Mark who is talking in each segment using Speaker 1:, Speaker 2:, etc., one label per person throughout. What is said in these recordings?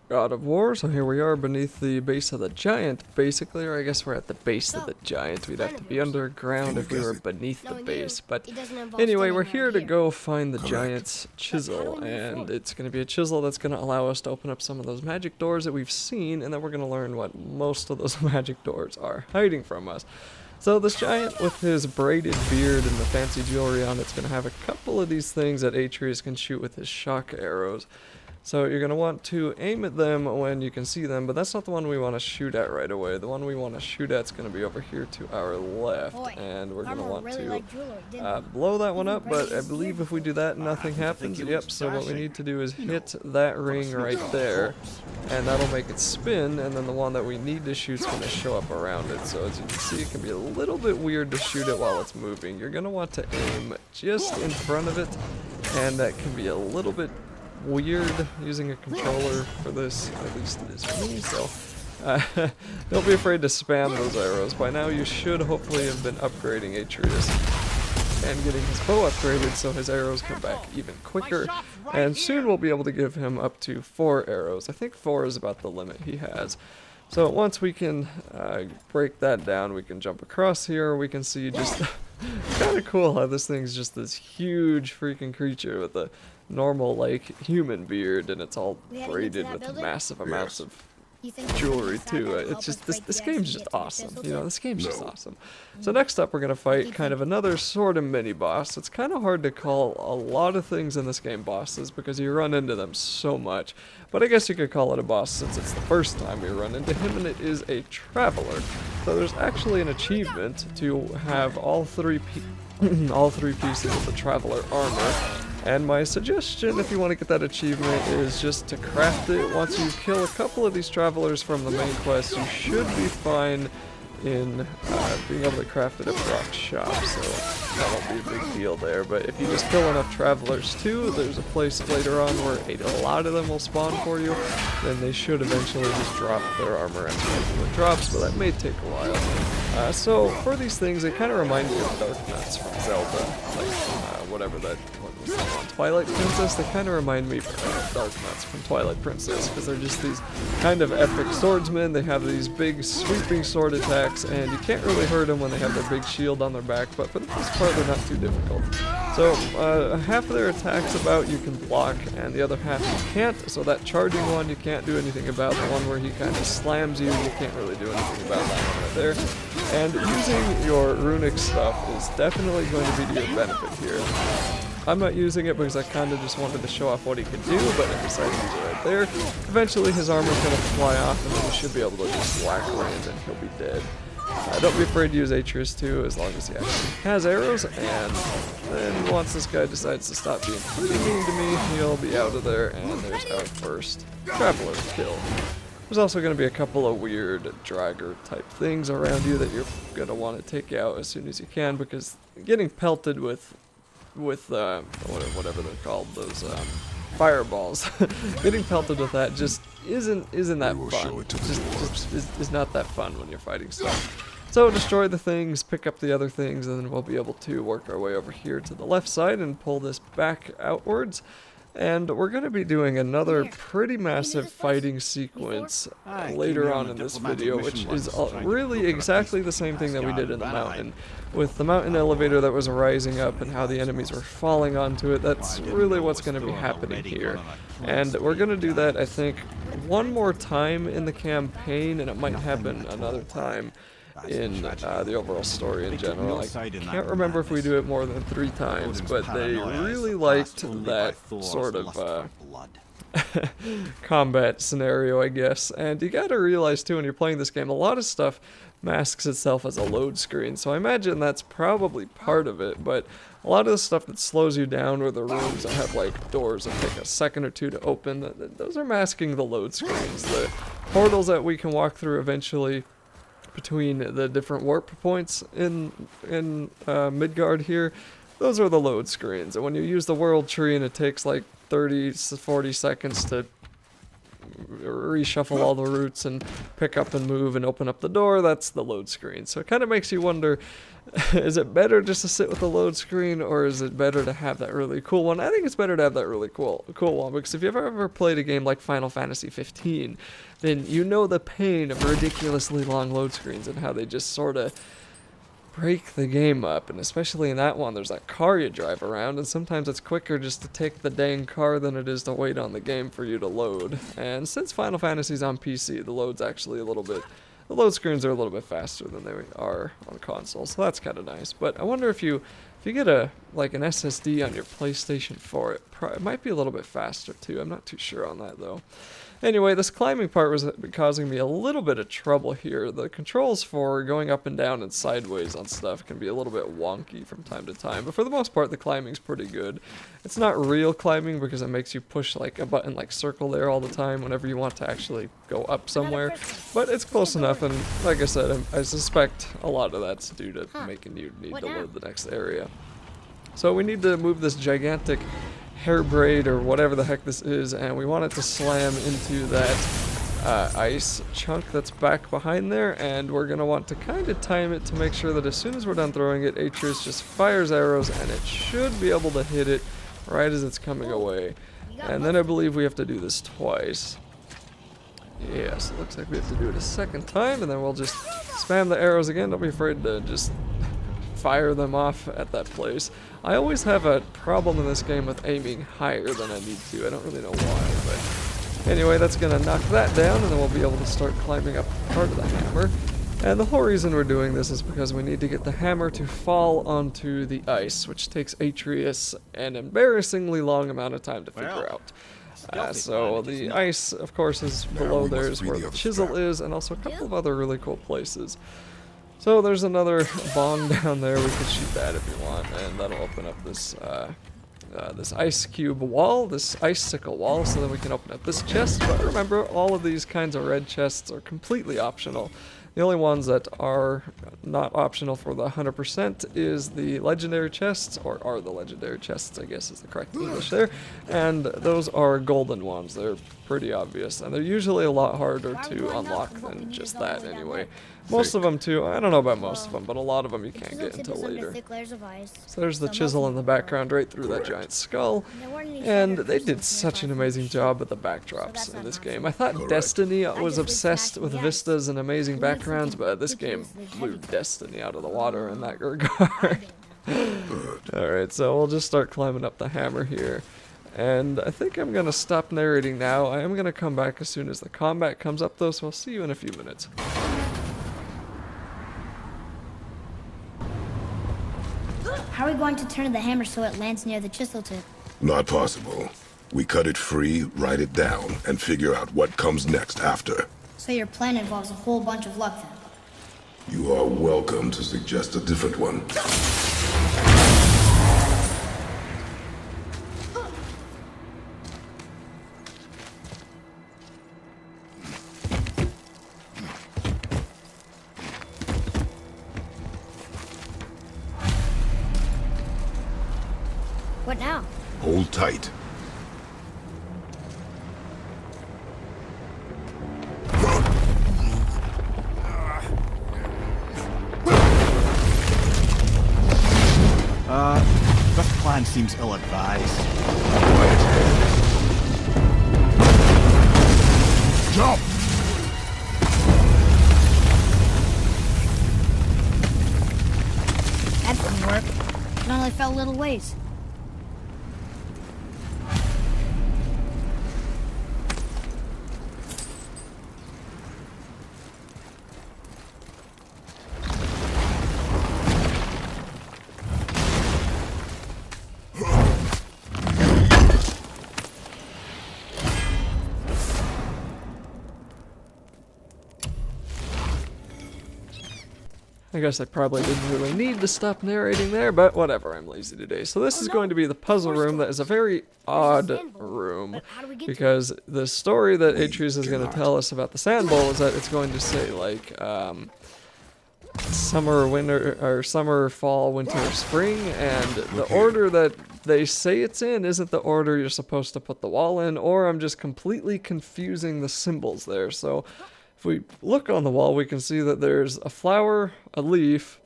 Speaker 1: God of War. So here we are beneath the base of the giant, basically, or I guess we're at the base of the giant. We'd have to be underground if we were beneath the base. But anyway, we're here to go find the Giants Chisel, and it's going to be a chisel that's going to allow us to open up some of those magic doors that we've seen, and then we're going to learn what most of those magic doors are hiding from us. So this giant with his braided beard and the fancy jewelry on, it's going to have a couple of these things that Atreus can shoot with his shock arrows. So you're going to want to aim at them when you can see them, but that's not the one we want to shoot at right away. The one we want to shoot at is going to be over here to our left, and we're going to want to blow that one up, but I believe if we do that, nothing happens. Yep, so what we need to do is hit that ring right there, and that'll make it spin, and then the one that we need to shoot is going to show up around it. So as you can see, it can be a little bit weird to shoot it while it's moving. You're going to want to aim just in front of it, and that can be a little bit weird using a controller for this, at least it is for me, so don't be afraid to spam those arrows. By now you should hopefully have been upgrading Atreus and getting his bow upgraded so his arrows come back even quicker, and soon we'll be able to give him up to 4 arrows. I think 4 is about the limit he has. So once we can break that down, we can jump across here. We can see just kind of cool how this thing's just this huge freaking creature with a normal like human beard, and it's all braided with massive amounts of jewelry too. It's just this game's just awesome. You know, this game's just awesome. So next up we're gonna fight kind of another sort of mini boss. It's kind of hard to call a lot of things in this game bosses because you run into them so much, but I guess you could call it a boss since it's the first time we run into him, and it is a traveler. So there's actually an achievement to have all three pieces of the traveler armor. And my suggestion, if you want to get that achievement, is just to craft it. Once you kill a couple of these travelers from the main quest, you should be fine in being able to craft it at Brock's shop, so that won't be a big deal there. But if you just kill enough travelers too, there's a place later on where a lot of them will spawn for you, then they should eventually just drop their armor as regular drops, but that may take a while. So for these things, they kind of remind me of Dark Nuts from Zelda, like whatever that what was that one, Twilight Princess. They kind of remind me of Dark Nuts from Twilight Princess because they're just these kind of epic swordsmen. They have these big sweeping sword attacks, and you can't really hurt them when they have their big shield on their back, but for the most part they're not too difficult. So half of their attacks about you can block, and the other half you can't. So that charging one you can't do anything about. The one where he kind of slams you can't really do anything about that one right there. And using your runic stuff is definitely going to be to your benefit here. I'm not using it because I kind of just wanted to show off what he could do, but I decided to use it right there. Eventually his armor's going to fly off, and then you should be able to just whack Rand and he'll be dead. Don't be afraid to use Atreus too, as long as he actually has arrows, and then once this guy decides to stop being pretty mean to me, he'll be out of there, and there's our first traveler kill. There's also going to be a couple of weird dragger type things around you that you're going to want to take out as soon as you can, because getting pelted with whatever they're called, those fireballs, getting pelted with that just isn't that fun. Just is not that fun when you're fighting stuff. So destroy the things, pick up the other things, and then we'll be able to work our way over here to the left side and pull this back outwards. And we're going to be doing another pretty massive fighting sequence later on in this video, which is really exactly the same thing that we did in the mountain. With the mountain elevator that was rising up and how the enemies were falling onto it, that's really what's going to be happening here. And we're going to do that, I think, one more time in the campaign, and it might happen another time in the overall story in general. I can't remember if we do it more than 3 times, but they really liked that sort of combat scenario, I guess. And you gotta realize too, when you're playing this game, a lot of stuff masks itself as a load screen, so I imagine that's probably part of it, but a lot of the stuff that slows you down, or the rooms that have like doors that take a second or two to open, those are masking the load screens. The portals that we can walk through eventually between the different warp points in Midgard here, those are the load screens. And when you use the world tree and it takes like 30 to 40 seconds to reshuffle all the routes and pick up and move and open up the door, that's the load screen. So it kind of makes you wonder, is it better just to sit with the load screen, or is it better to have that really cool one? I think it's better to have that really cool one, because if you've ever played a game like Final Fantasy 15, then you know the pain of ridiculously long load screens and how they just sort of break the game up. And especially in that one, there's that car you drive around, and sometimes it's quicker just to take the dang car than it is to wait on the game for you to load. And since Final Fantasy's on PC, the load screens are a little bit faster than they are on console, so that's kind of nice. But I wonder if you get an SSD on your PlayStation 4, it might be a little bit faster too. I'm not too sure on that though. Anyway, this climbing part was causing me a little bit of trouble here. The controls for going up and down and sideways on stuff can be a little bit wonky from time to time, but for the most part the climbing's pretty good. It's not real climbing because it makes you push like a button like circle there all the time whenever you want to actually go up somewhere, but it's close enough, and like I said, I suspect a lot of that's due to making you need to load the next area. So we need to move this gigantic hair braid or whatever the heck this is, and we want it to slam into that ice chunk that's back behind there, and we're going to want to kind of time it to make sure that as soon as we're done throwing it, Atreus just fires arrows, and it should be able to hit it right as it's coming away. And then I believe we have to do this twice. Yes, it looks like we have to do it a second time, and then we'll just spam the arrows again. Don't be afraid to just fire them off at that place. I always have a problem in this game with aiming higher than I need to. I don't really know why, but anyway, that's going to knock that down, and then we'll be able to start climbing up part of the hammer. And the whole reason we're doing this is because we need to get the hammer to fall onto the ice, which takes Atreus an embarrassingly long amount of time to figure out. So the ice, of course, is below there is where the chisel is, and also a couple of other really cool places. So there's another bong down there. We could shoot that if you want, and that'll open up this this ice cube wall, this icicle wall, so then we can open up this chest. But remember, all of these kinds of red chests are completely optional. The only ones that are not optional for the 100% is the legendary chests, or are the legendary chests, I guess is the correct English there. And those are golden ones. They're pretty obvious, and they're usually a lot harder to unlock than just that anyway. Most of them too, I don't know about most of them, but a lot of them you can't get until later. So there's the chisel in the background right through that giant skull, and they did such an amazing job with the backdrops in this game. I thought Destiny was obsessed with vistas and amazing backgrounds, but this game blew Destiny out of the water in that regard. Alright, so we'll just start climbing up the hammer here. And I think I'm going to stop narrating now. I am going to come back as soon as the combat comes up though, so I'll see you in a few minutes.
Speaker 2: How are we going to turn the hammer so it lands near the chisel tip?
Speaker 3: Not possible. We cut it free, write it down, and figure out what comes next after.
Speaker 2: So your plan involves a whole bunch of luck then?
Speaker 3: You are welcome to suggest a different one.
Speaker 2: What now?
Speaker 3: Hold tight.
Speaker 4: This plan seems ill-advised.
Speaker 3: Jump!
Speaker 2: That didn't work. It only fell a little ways.
Speaker 1: I guess I probably didn't really need to stop narrating there, but whatever, I'm lazy today. So this is going to be the puzzle room that is a very odd room, because the story that Atreus is going to tell us about the sand bowl is that it's going to say, like, summer, winter, or summer, fall, winter, spring, and the order that they say it's in isn't the order you're supposed to put the wall in, or I'm just completely confusing the symbols there. So if we look on the wall, we can see that there's a flower, a leaf,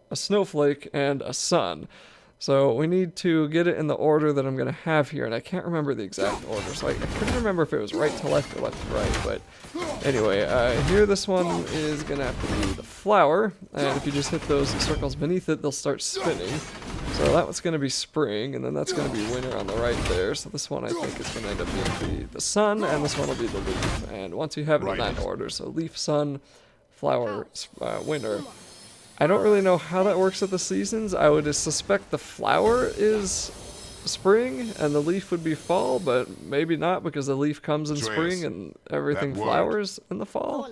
Speaker 1: a snowflake, and a sun. So we need to get it in the order that I'm going to have here, and I can't remember the exact order, so I couldn't remember if it was right to left or left to right, but anyway, here this one is going to have to be the flower, and if you just hit those circles beneath it, they'll start spinning. So that one's going to be spring, and then that's going to be winter on the right there, so this one I think is going to end up being the sun, and this one will be the leaf, and once you have it in that order, so leaf, sun, flower, winter. I don't really know how that works with the seasons. I would suspect the flower is spring and the leaf would be fall, but maybe not because the leaf comes in spring and everything flowers in the fall.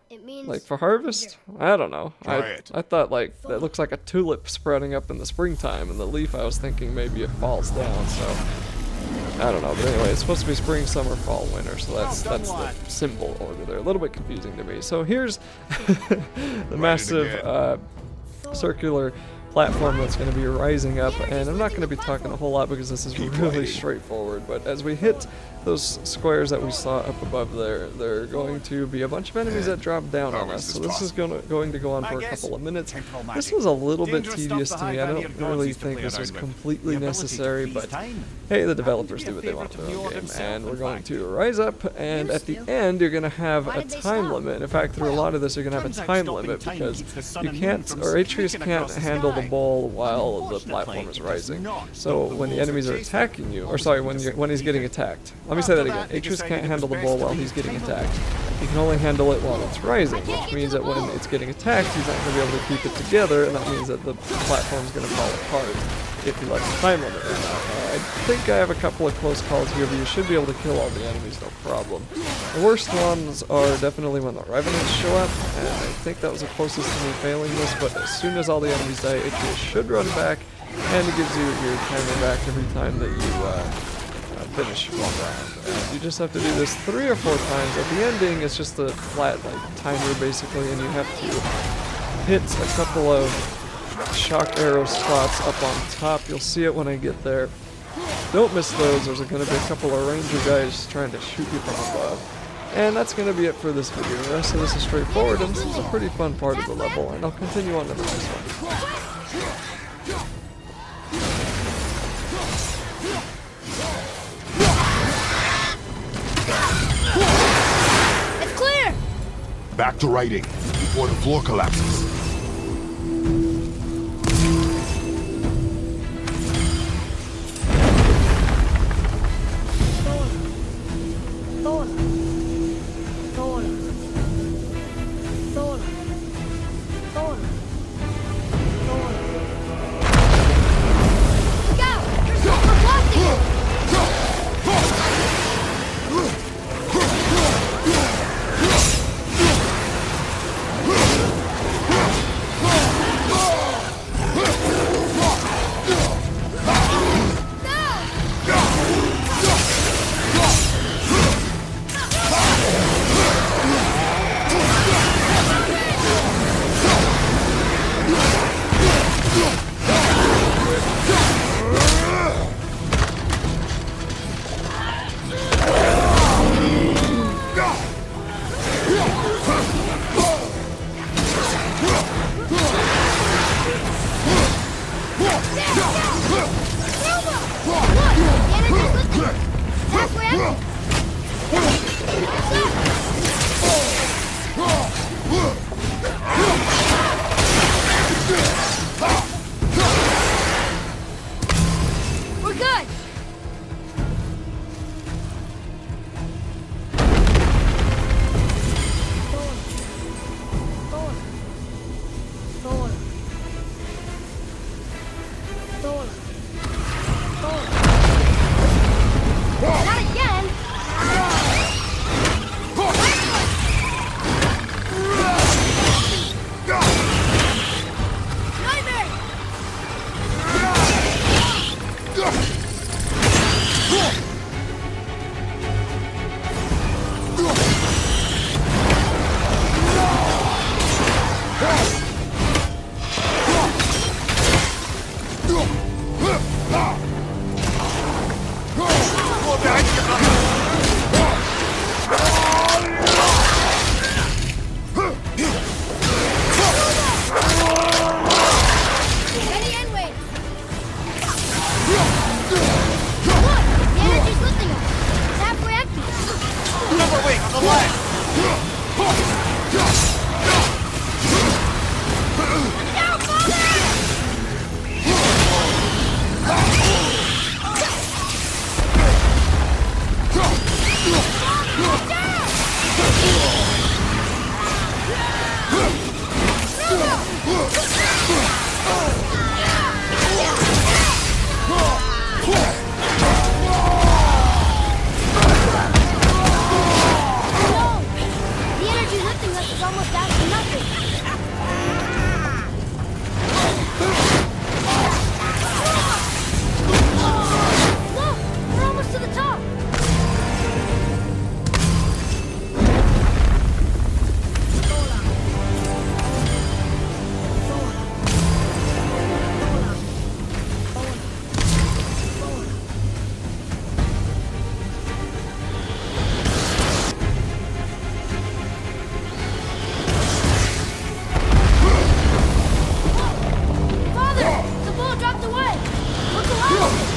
Speaker 2: It means
Speaker 1: Like for harvest? I don't know. I
Speaker 3: it.
Speaker 1: thought like that looks like a tulip spreading up in the springtime, and the leaf I was thinking maybe it falls down, so I don't know. But anyway, it's supposed to be spring, summer, fall, winter, so that's the symbol order there. A little bit confusing to me. So here's the massive circular platform that's going to be rising up, and I'm not going to be talking a whole lot because this is really straightforward, but as we hit those squares that we saw up above there are going to be a bunch of enemies that drop down on us, so this is going to go on for a couple of minutes. This was a little bit tedious to me. I don't really think this was completely necessary, but hey, the developers do what they want to their own game, and we're going to rise up, and at the end you're going to have a time limit. In fact, through a lot of this you're going to have a time limit because you can't, or Atreus can't handle the ball while the platform is rising. So when the enemies are attacking you, or sorry, when he's getting attacked. Let me say that again. Atreus can't handle the ball while he's getting attacked. He can only handle it while it's rising, which means that when it's getting attacked, he's not going to be able to keep it together, and that means that the platform's going to fall apart if he lets the time limit run out. I think I have a couple of close calls here, but you should be able to kill all the enemies, no problem. The worst ones are definitely when the revenants show up, and I think that was the closest to me failing this, but as soon as all the enemies die, Atreus should run back, and it gives you your timer back every time that you finish one round. And you just have to do this 3 or 4 times. At the ending, it's just a flat timer basically, and you have to hit a couple of shock arrow spots up on top. You'll see it when I get there. Don't miss those. There's going to be a couple of ranger guys trying to shoot you from above. And that's going to be it for this video. The rest of this is straightforward, and this is a pretty fun part of the level, and I'll continue on to the next one.
Speaker 3: Back to writing before the floor collapses.
Speaker 2: The energy lifting us is almost down to nothing. Look! We're almost to the top! Father! The bull dropped away! Look alive!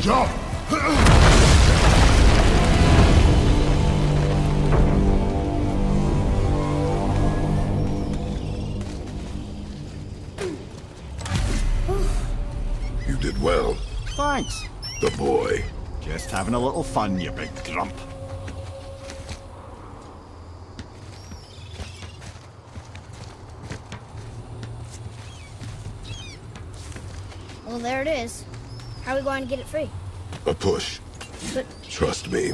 Speaker 3: Jump! You did well.
Speaker 4: Thanks.
Speaker 3: The boy.
Speaker 4: Just having a little fun, you big grump.
Speaker 2: Well, there it is. How are we going to get it free?
Speaker 3: A push.
Speaker 2: But
Speaker 3: Trust me.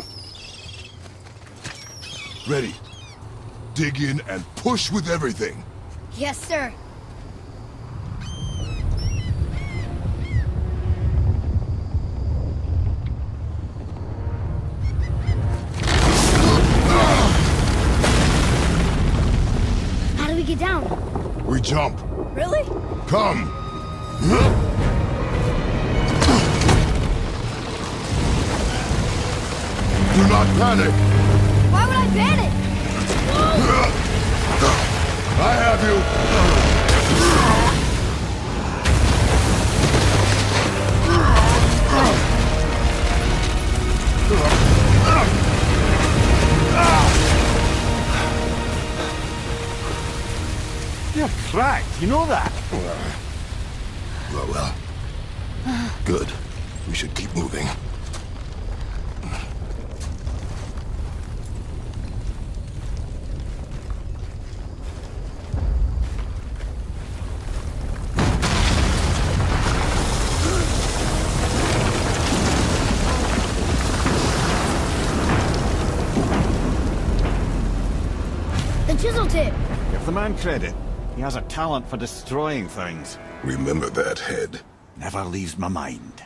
Speaker 5: Ready. Dig in and push with everything.
Speaker 2: yes, sir. How do we get down?
Speaker 5: We jump.
Speaker 2: Really?
Speaker 5: Come. Do not panic.
Speaker 2: Why would I panic?
Speaker 5: I have you.
Speaker 4: You're cracked, you know that?
Speaker 3: Well. Good. We should keep moving.
Speaker 2: The chisel tip.
Speaker 4: Give the man credit. He has a talent for destroying things.
Speaker 3: Remember that, Head.
Speaker 4: Never leaves my mind.